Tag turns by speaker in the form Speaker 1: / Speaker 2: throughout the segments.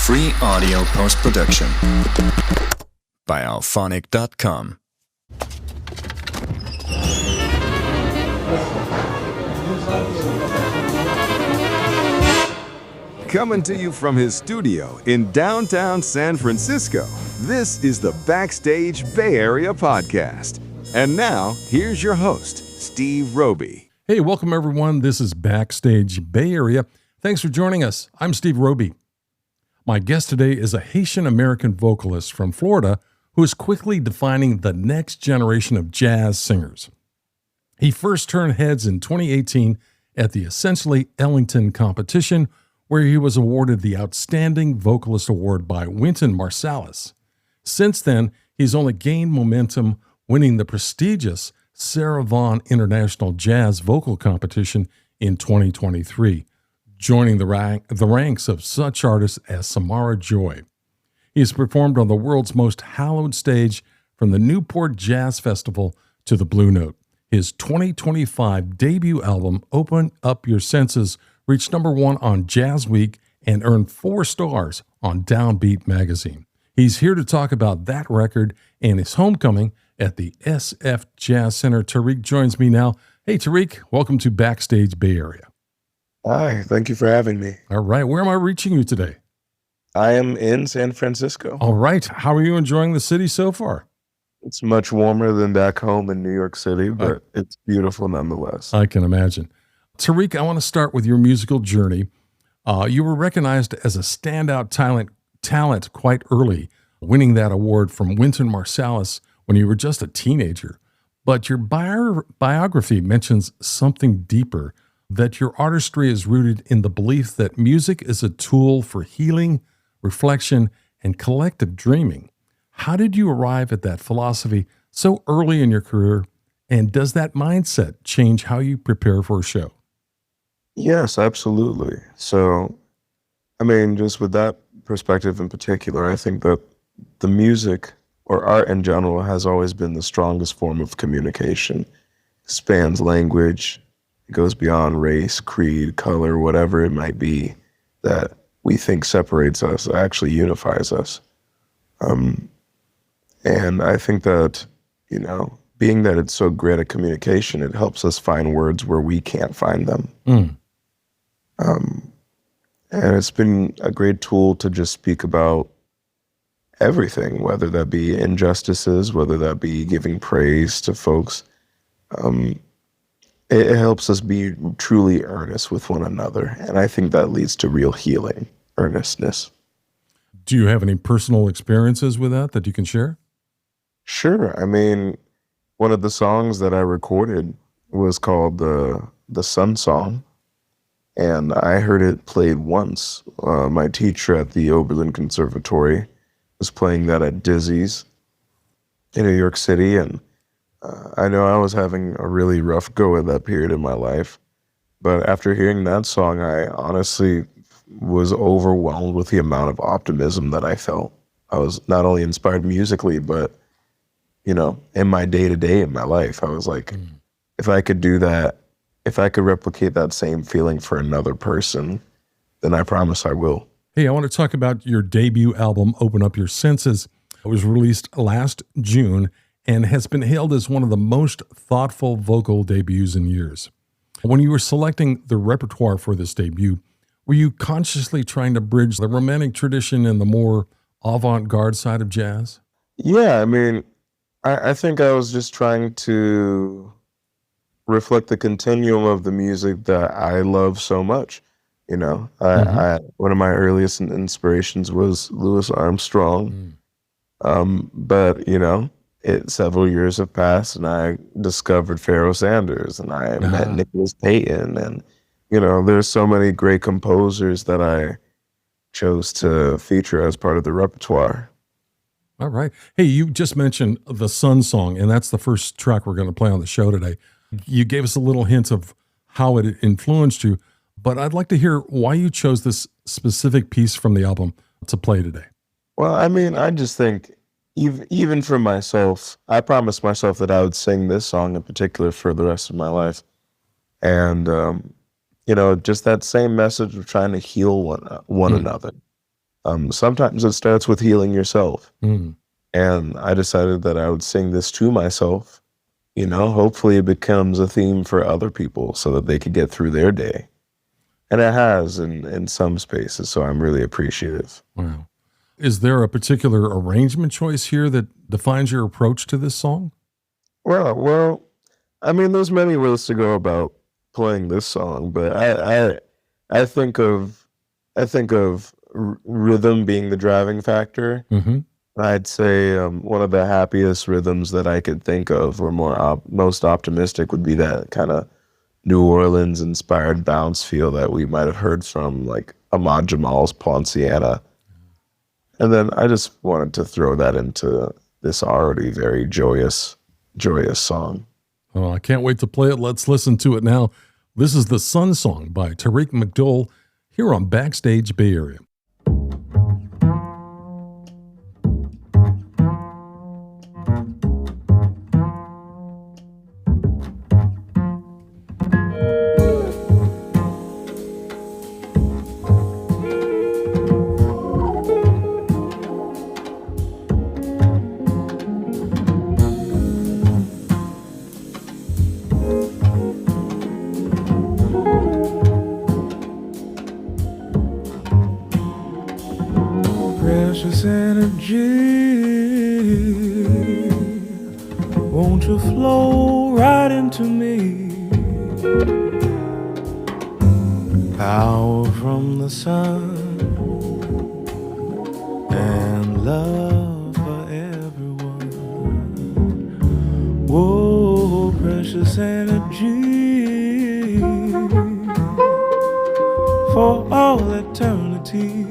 Speaker 1: Free audio post-production by alphonic.com.
Speaker 2: Coming to you from his studio in downtown San Francisco, this is the Backstage Bay Area podcast. And now, here's your host, Steve Roby.
Speaker 3: Hey, welcome everyone. This is Backstage Bay Area. Thanks for joining us. I'm Steve Roby. My guest today is a Haitian American vocalist from Florida who is quickly defining the next generation of jazz singers. He first turned heads in 2018 at the Essentially Ellington competition, where he was awarded the Outstanding Vocalist Award by Wynton Marsalis. Since then, he's only gained momentum, winning the prestigious Vaughan International Jazz Vocal Competition in 2023, joining the ranks of such artists as Samara Joy. He has performed on the world's most hallowed stage, from the Newport Jazz Festival to the Blue Note. His 2025 debut album, Open Up Your Senses, reached #1 on JazzWeek and earned 4 stars on DownBeat Magazine. He's here to talk about that record and his homecoming at the SFJAZZ Center. Tyreek joins me now. Hey, Tyreek, welcome to Backstage Bay Area.
Speaker 4: Hi, thank you for having me.
Speaker 3: All right, where am I reaching you today?
Speaker 4: I am in San Francisco.
Speaker 3: All right, how are you enjoying the city so far?
Speaker 4: It's much warmer than back home in New York City, but it's beautiful nonetheless.
Speaker 3: I can imagine. Tyreek, I want to start with your musical journey. You were recognized as a standout talent quite early, winning that award from Wynton Marsalis when you were just a teenager. But your biography mentions something deeper, that your artistry is rooted in the belief that music is a tool for healing, reflection, and collective dreaming. How did you arrive at that philosophy so early in your career, and does that mindset change how you prepare for a show?
Speaker 4: Yes, absolutely. So, I mean, just with that perspective in particular, I think that the music or art in general has always been the strongest form of communication. It spans language, it goes beyond race, creed, color, whatever it might be that we think separates us, actually unifies us. And I think that, being that it's so great at communication, it helps us find words where we can't find them. And it's been a great tool to just speak about everything, whether that be injustices, whether that be giving praise to folks. It helps us be truly earnest with one another. And I think that leads to real healing, earnestness.
Speaker 3: Do you have any personal experiences with that you can share?
Speaker 4: Sure. I mean, one of the songs that I recorded was called the Sun Song. And I heard it played once. My teacher at the Oberlin Conservatory was playing that at Dizzy's in New York City. And I know I was having a really rough go at that period in my life. But after hearing that song, I honestly was overwhelmed with the amount of optimism that I felt. I was not only inspired musically, but, in my day-to-day in my life, I was like, if I could do that, if I could replicate that same feeling for another person, then I promise I will.
Speaker 3: Hey, I want to talk about your debut album, Open Up Your Senses. It was released last June and has been hailed as one of the most thoughtful vocal debuts in years. When you were selecting the repertoire for this debut, were you consciously trying to bridge the romantic tradition and the more avant-garde side of jazz?
Speaker 4: Yeah, I mean, I think I was just trying to reflect the continuum of the music that I love so much. One of my earliest inspirations was Louis Armstrong. But several years have passed and I discovered Pharaoh and I met Nicholas Payton, and there's so many great composers that I chose to feature as part of the repertoire.
Speaker 3: All right. Hey, you just mentioned the Sun Song, and that's the first track we're going to play on the show today. You gave us a little hint of how it influenced you, but I'd like to hear why you chose this specific piece from the album to play today.
Speaker 4: Well, I mean, I just think even for myself, I promised myself that I would sing this song in particular for the rest of my life. And, just that same message of trying to heal one another. Sometimes it starts with healing yourself.
Speaker 3: Mm.
Speaker 4: And I decided that I would sing this to myself. You know, hopefully it becomes a theme for other people so that they could get through their day. And it has in some spaces, so I'm really appreciative.
Speaker 3: Wow. Is there a particular arrangement choice here that defines your approach to this song?
Speaker 4: Well, I mean, there's many ways to go about playing this song, but I think of rhythm being the driving factor.
Speaker 3: Mm-hmm.
Speaker 4: I'd say one of the happiest rhythms that I could think of, or most optimistic, would be that kind of New Orleans inspired bounce feel that we might have heard from like Ahmad Jamal's Poinciana. And then I just wanted to throw that into this already very joyous song.
Speaker 3: Oh, I can't wait to play it. Let's listen to it now. This is the Sun Song by Tyreek McDole here on Backstage Bay Area.
Speaker 5: Precious energy, won't you flow right into me? Power from the sun and love for everyone. Whoa, precious energy for all eternity.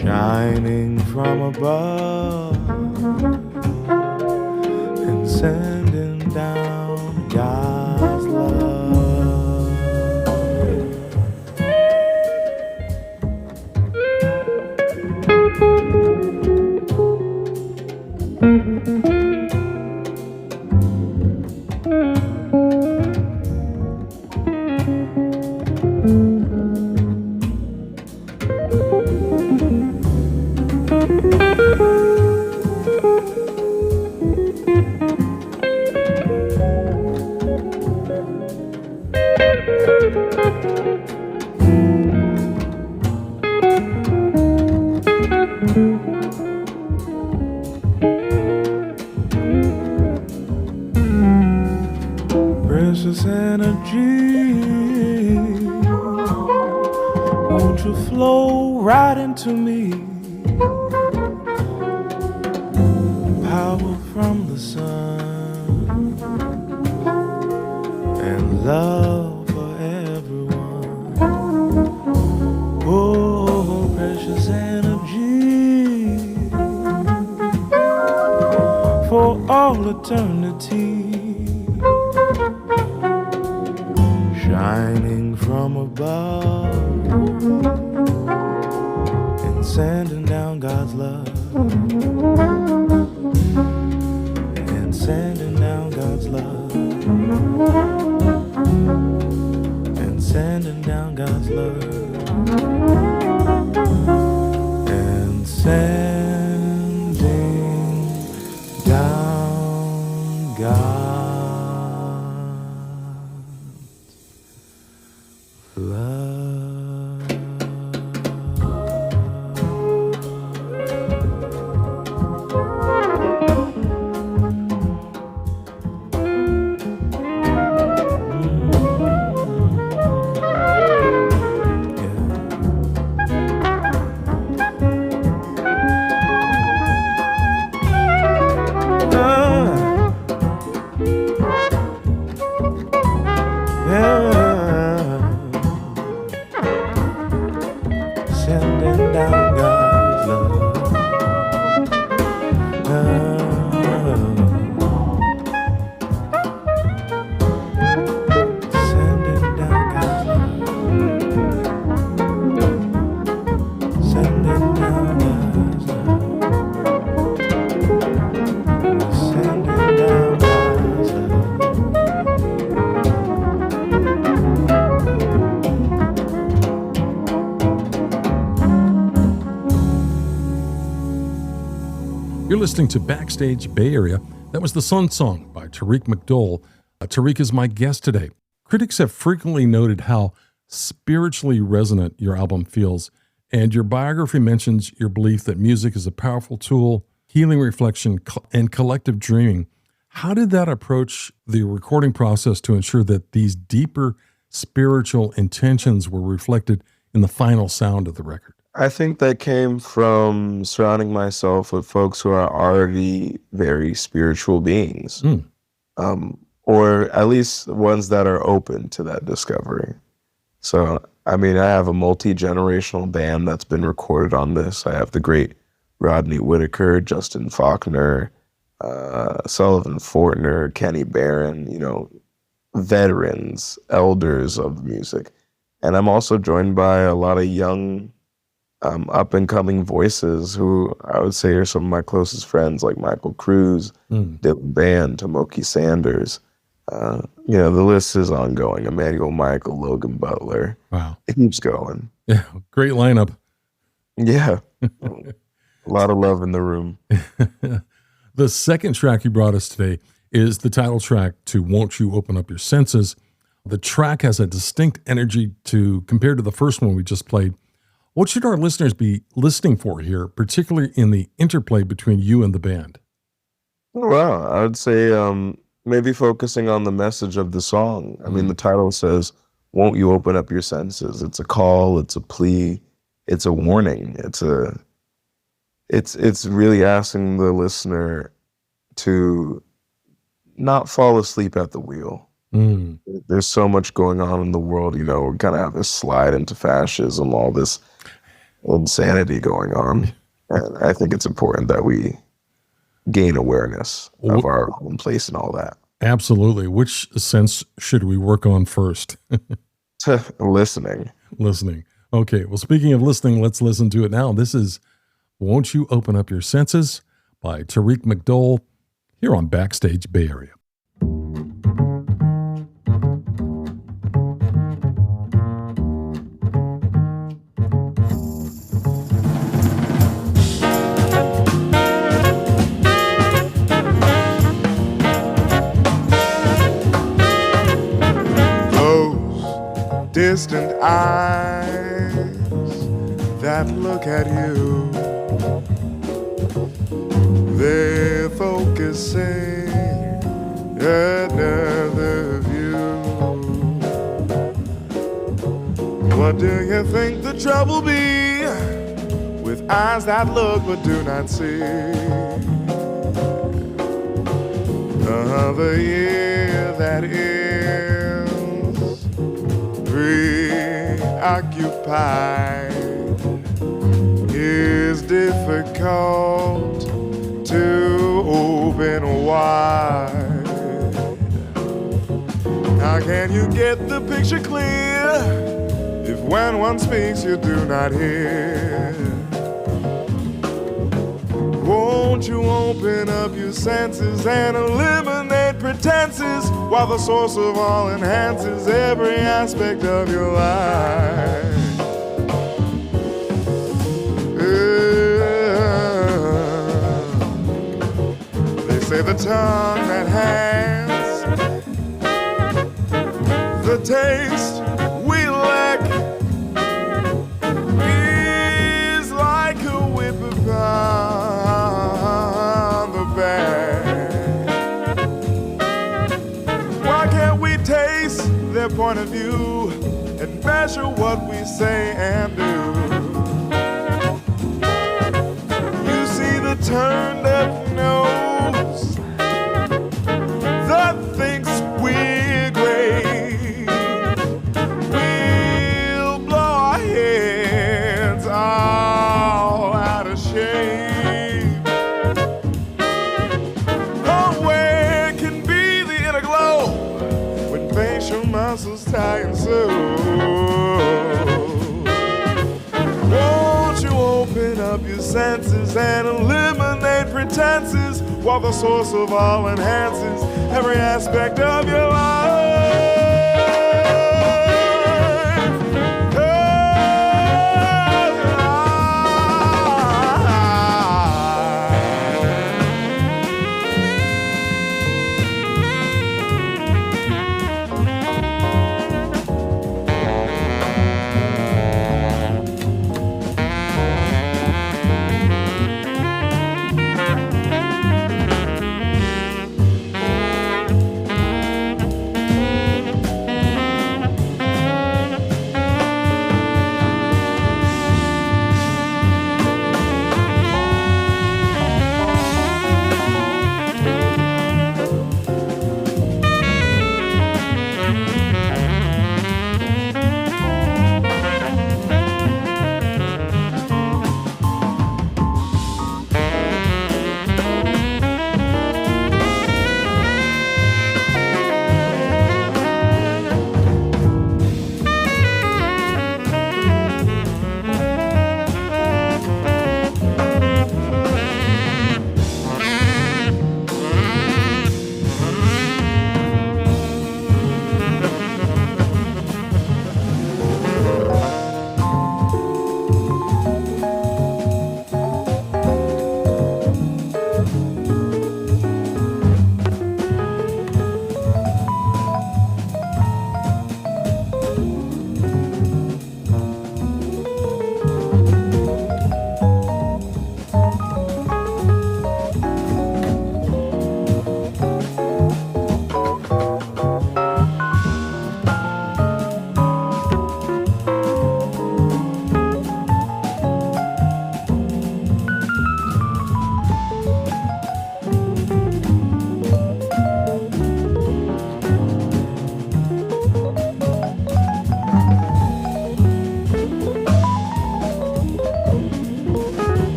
Speaker 5: Shining from above and sending down God's love. Precious energy, won't you flow right into me? Power from the sun and love for everyone. Oh, precious energy for all eternity. Shining from above and sending down God's love. And sending down God's love. And sending down God's love. And sending down God's
Speaker 3: listening to Backstage Bay Area. That was the Sun Song by Tyreek McDole. Tyreek is my guest today. Critics have frequently noted how spiritually resonant your album feels, and your biography mentions your belief that music is a powerful tool, healing reflection, and collective dreaming. How did that approach the recording process to ensure that these deeper spiritual intentions were reflected in the final sound of the record?
Speaker 4: I think that came from surrounding myself with folks who are already very spiritual beings, or at least ones that are open to that discovery. So, I mean, I have a multi-generational band that's been recorded on this. I have the great Rodney Whitaker, Justin Faulkner, Sullivan Fortner, Kenny Barron, veterans, elders of music. And I'm also joined by a lot of young, up-and-coming voices who I would say are some of my closest friends, like Michael Cruz, Dylan Band, Tomoki Sanders. The list is ongoing. Emmanuel Michael, Logan Butler.
Speaker 3: Wow.
Speaker 4: It keeps going.
Speaker 3: Yeah, great lineup.
Speaker 4: Yeah. A lot of love in the room.
Speaker 3: The second track you brought us today is the title track to Won't You Open Up Your Senses. The track has a distinct energy compared to the first one we just played. What should our listeners be listening for here, particularly in the interplay between you and the band?
Speaker 4: Well, I would say maybe focusing on the message of the song. I mean, the title says, "Won't you open up your senses?" It's a call, it's a plea, it's a warning. It's really asking the listener to not fall asleep at the wheel. There's so much going on in the world, we're kind of have this slide into fascism, all this insanity going on. And I think it's important that we gain awareness of our own place in all that.
Speaker 3: Absolutely. Which sense should we work on first?
Speaker 4: Listening.
Speaker 3: Listening. Okay. Well, speaking of listening, let's listen to it now. This is Won't You Open Up Your Senses by Tyreek McDole here on Backstage Bay Area.
Speaker 5: Distant eyes that look at you, they're focusing another view. What do you think the trouble be with eyes that look but do not see? Another year that is preoccupied is difficult to open wide. How can you get the picture clear if when one speaks you do not hear? Won't you open up your senses and eliminate pretenses while the source of all enhances every aspect of your life? They say the tongue that has the taste we lack is like a whip upon the back. Why can't we taste their point of view and measure what we say and do? You see the turned up nose that thinks we're great. We'll blow our heads all out of shape. Oh, where can be the inner glow when facial muscles tie and sew? Won't you open up your senses and eliminate pretenses while the source of all enhances every aspect of your life?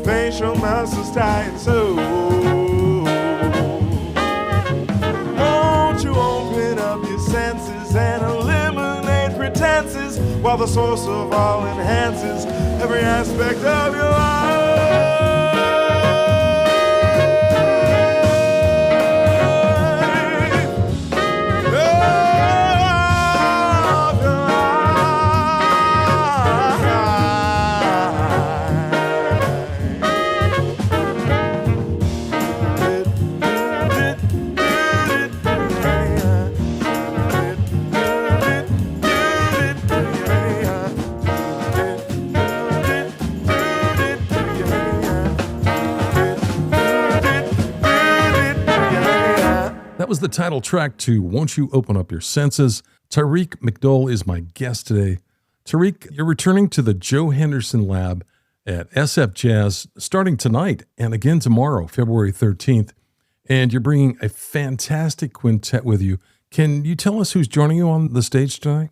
Speaker 5: facial muscles tight so. Won't you open up your senses and eliminate pretenses while the source of all enhances every aspect of your life?
Speaker 3: That was the title track to Won't You Open Up Your Senses. Tyreek McDole is my guest today. Tyreek, you're returning to the Joe Henderson Lab at SFJAZZ starting tonight and again tomorrow, February 13th. And you're bringing a fantastic quintet with you. Can you tell us who's joining you on the stage tonight?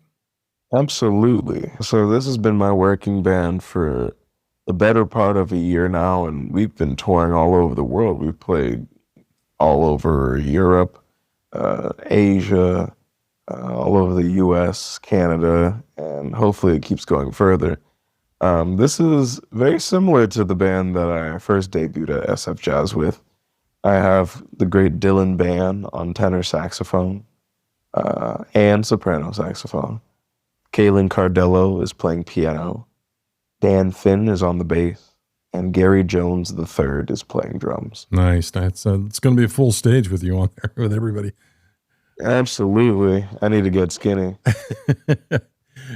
Speaker 4: Absolutely. So this has been my working band for the better part of a year now, and we've been touring all over the world. We've played all over Europe, Asia, all over the US, Canada, and hopefully it keeps going further. This is very similar to the band that I first debuted at SFJAZZ with. I have the great Dylan Ban on tenor saxophone and soprano saxophone. Kaylin Cardello is playing piano. Dan Finn is on the bass. And Gary Jones III is playing drums.
Speaker 3: Nice. It's going to be a full stage with you on there with everybody.
Speaker 4: Absolutely. I need to get skinny.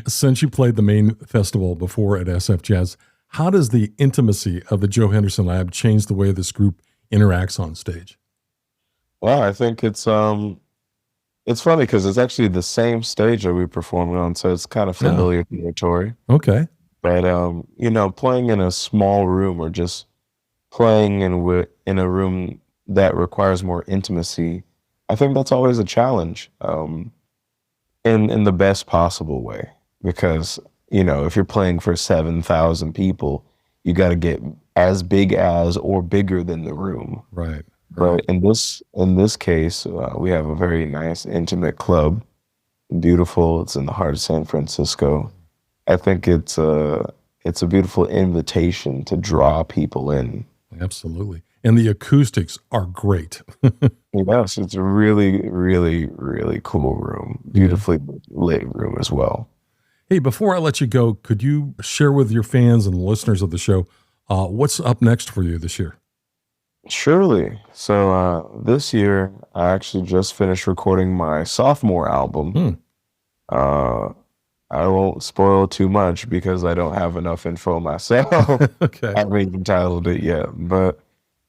Speaker 3: Since you played the main festival before at SFJAZZ, how does the intimacy of the Joe Henderson Lab change the way this group interacts on stage?
Speaker 4: Well, I think it's funny because it's actually the same stage that we performed on, so it's kind of familiar territory.
Speaker 3: Okay.
Speaker 4: But, playing in a small room or just playing in a room that requires more intimacy, I think that's always a challenge in the best possible way. Because, if you're playing for 7,000 people, you got to get as big as or bigger than the room.
Speaker 3: Right.
Speaker 4: But in this case, we have a very nice, intimate club. Beautiful. It's in the heart of San Francisco. I think it's a beautiful invitation to draw people in.
Speaker 3: Absolutely. And the acoustics are great.
Speaker 4: Yes, it's a really, really, really cool room. Beautifully lit room as well.
Speaker 3: Hey, before I let you go, could you share with your fans and listeners of the show what's up next for you this year?
Speaker 4: Surely. So this year, I actually just finished recording my sophomore album. I won't spoil too much because I don't have enough info myself.
Speaker 3: Okay.
Speaker 4: I haven't even titled it yet, but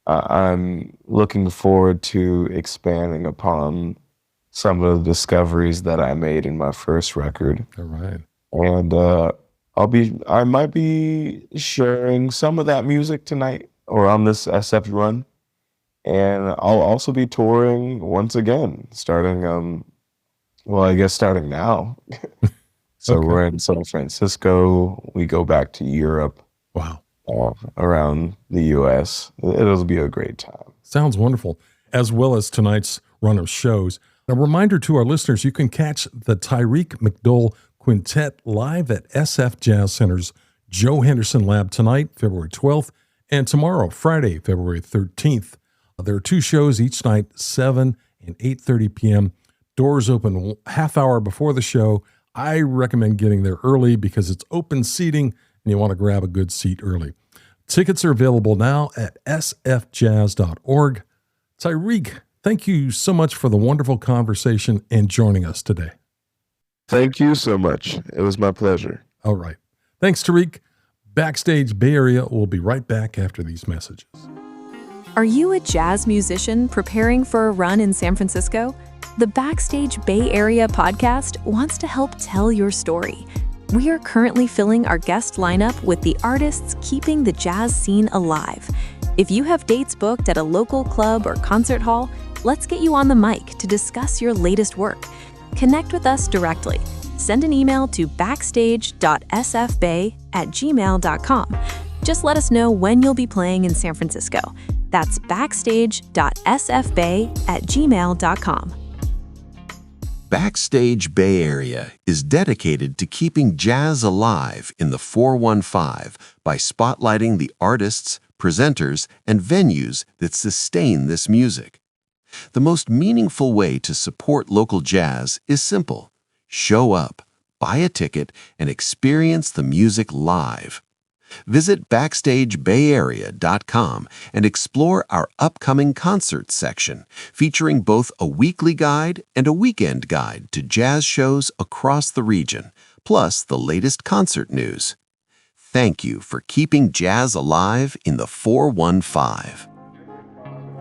Speaker 4: I'm looking forward to expanding upon some of the discoveries that I made in my first record.
Speaker 3: All right.
Speaker 4: And I might be sharing some of that music tonight or on this SF run. And I'll also be touring once again, starting now. So
Speaker 3: Okay.
Speaker 4: We're in San Francisco. We go back to Europe.
Speaker 3: Wow.
Speaker 4: Around the U.S. It'll be a great time.
Speaker 3: Sounds wonderful. As well as tonight's run of shows. A reminder to our listeners, you can catch the Tyreek McDole Quintet live at SFJAZZ Center's Joe Henderson Lab tonight, February 12th, and tomorrow, Friday, February 13th. There are two shows each night, 7 and 8:30 p.m. Doors open half hour before the show. I recommend getting there early because it's open seating and you want to grab a good seat early. Tickets are available now at sfjazz.org. Tyreek, thank you so much for the wonderful conversation and joining us today.
Speaker 4: Thank you so much. It was my pleasure.
Speaker 3: All right. Thanks, Tyreek. Backstage Bay Area will be right back after these messages.
Speaker 6: Are you a jazz musician preparing for a run in San Francisco? The Backstage Bay Area podcast wants to help tell your story. We are currently filling our guest lineup with the artists keeping the jazz scene alive. If you have dates booked at a local club or concert hall, let's get you on the mic to discuss your latest work. Connect with us directly. Send an email to backstage.sfbay@gmail.com. Just let us know when you'll be playing in San Francisco. That's backstage.sfbay@gmail.com.
Speaker 7: Backstage Bay Area is dedicated to keeping jazz alive in the 415 by spotlighting the artists, presenters, and venues that sustain this music. The most meaningful way to support local jazz is simple. Show up, buy a ticket, and experience the music live. Visit BackstageBayArea.com and explore our upcoming concerts section, featuring both a weekly guide and a weekend guide to jazz shows across the region, plus the latest concert news. Thank you for keeping jazz alive in the 415.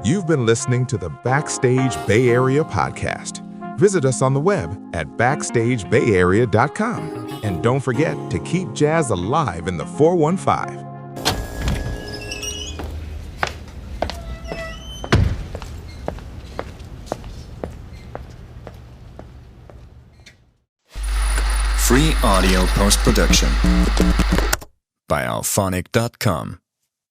Speaker 8: You've been listening to the Backstage Bay Area podcast. Visit us on the web at BackstageBayArea.com. And don't forget to keep jazz alive in the 415.
Speaker 1: Free audio post-production by alphonic.com.